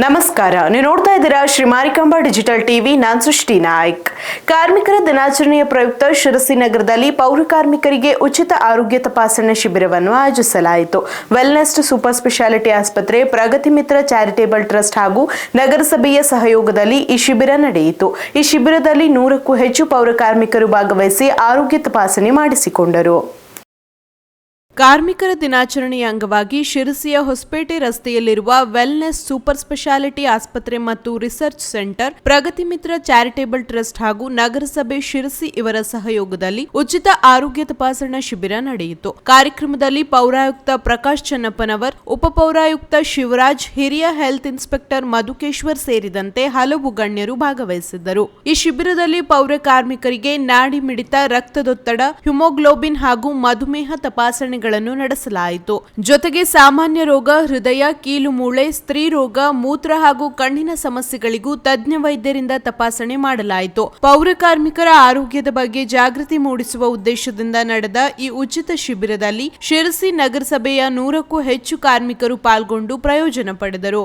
ನಮಸ್ಕಾರ, ನೀವು ನೋಡ್ತಾ ಇದ್ದೀರಾ ಶ್ರೀ ಮಾರಿಕಾಂಬಾ ಡಿಜಿಟಲ್ ಟಿವಿ. ನಾನು ಸೃಷ್ಟಿ ನಾಯ್ಕ್. ಕಾರ್ಮಿಕರ ದಿನಾಚರಣೆಯ ಪ್ರಯುಕ್ತ ಶಿರಸಿ ನಗರದಲ್ಲಿ ಪೌರ ಕಾರ್ಮಿಕರಿಗೆ ಉಚಿತ ಆರೋಗ್ಯ ತಪಾಸಣೆ ಶಿಬಿರವನ್ನು ಆಯೋಜಿಸಲಾಯಿತು. ವೆಲ್ನೆಸ್ ಸೂಪರ್ ಸ್ಪೆಷಾಲಿಟಿ ಆಸ್ಪತ್ರೆ, ಪ್ರಗತಿ ಮಿತ್ರ ಚಾರಿಟೇಬಲ್ ಟ್ರಸ್ಟ್ ಹಾಗೂ ನಗರಸಭೆಯ ಸಹಯೋಗದಲ್ಲಿ ಈ ಶಿಬಿರ ನಡೆಯಿತು. ಈ ಶಿಬಿರದಲ್ಲಿ 100ಕ್ಕೂ ಹೆಚ್ಚು ಪೌರ ಕಾರ್ಮಿಕರು ಭಾಗವಹಿಸಿ ಆರೋಗ್ಯ ತಪಾಸಣೆ ಮಾಡಿಸಿಕೊಂಡರು. ಕಾರ್ಮಿಕರ ದಿನಾಚರಣೆಯ ಅಂಗವಾಗಿ ಶಿರಸಿಯ ಹೊಸಪೇಟೆ ರಸ್ತೆಯಲ್ಲಿರುವ ವೆಲ್ನೆಸ್ ಸೂಪರ್ ಸ್ಪೆಷಾಲಿಟಿ ಆಸ್ಪತ್ರೆ ಮತ್ತು ರಿಸರ್ಚ್ ಸೆಂಟರ್, ಪ್ರಗತಿ ಮಿತ್ರ ಚಾರಿಟೇಬಲ್ ಟ್ರಸ್ಟ್ ಹಾಗೂ ನಗರಸಭೆ ಶಿರಸಿ ಇವರ ಸಹಯೋಗದಲ್ಲಿ ಉಚಿತ ಆರೋಗ್ಯ ತಪಾಸಣಾ ಶಿಬಿರ ನಡೆಯಿತು. ಕಾರ್ಯಕ್ರಮದಲ್ಲಿ ಪೌರಾಯುಕ್ತ ಪ್ರಕಾಶ್ ಚನ್ನಪ್ಪನವರ್, ಉಪಪೌರಾಯುಕ್ತ ಶಿವರಾಜ್, ಹಿರಿಯ ಹೆಲ್ತ್ ಇನ್ಸ್ಪೆಕ್ಟರ್ ಮಧುಕೇಶ್ವರ್ ಸೇರಿದಂತೆ ಹಲವು ಗಣ್ಯರು ಭಾಗವಹಿಸಿದ್ದರು. ಈ ಶಿಬಿರದಲ್ಲಿ ಪೌರ ಕಾರ್ಮಿಕರಿಗೆ ನಾಡಿ ಮಿಡಿತ, ರಕ್ತದೊತ್ತಡ, ಹಿಮೋಗ್ಲೋಬಿನ್ ಹಾಗೂ ಮಧುಮೇಹ ತಪಾಸಣೆಗಳನ್ನು ನಡೆಸಲಾಯಿತು. ಜೊತೆಗೆ ಸಾಮಾನ್ಯ ರೋಗ, ಹೃದಯ, ಕೀಲು ಮೂಳೆ, ಸ್ತ್ರೀ ರೋಗ, ಮೂತ್ರ ಹಾಗೂ ಕಣ್ಣಿನ ಸಮಸ್ಯೆಗಳಿಗೂ ತಜ್ಞ ವೈದ್ಯರಿಂದ ತಪಾಸಣೆ ಮಾಡಲಾಯಿತು. ಪೌರ ಕಾರ್ಮಿಕರ ಆರೋಗ್ಯದ ಬಗ್ಗೆ ಜಾಗೃತಿ ಮೂಡಿಸುವ ಉದ್ದೇಶದಿಂದ ನಡೆದ ಈ ಉಚಿತ ಶಿಬಿರದಲ್ಲಿ ಶಿರಸಿ ನಗರಸಭೆಯ 100ಕ್ಕೂ ಹೆಚ್ಚು ಕಾರ್ಮಿಕರು ಪಾಲ್ಗೊಂಡು ಪ್ರಯೋಜನ ಪಡೆದರು.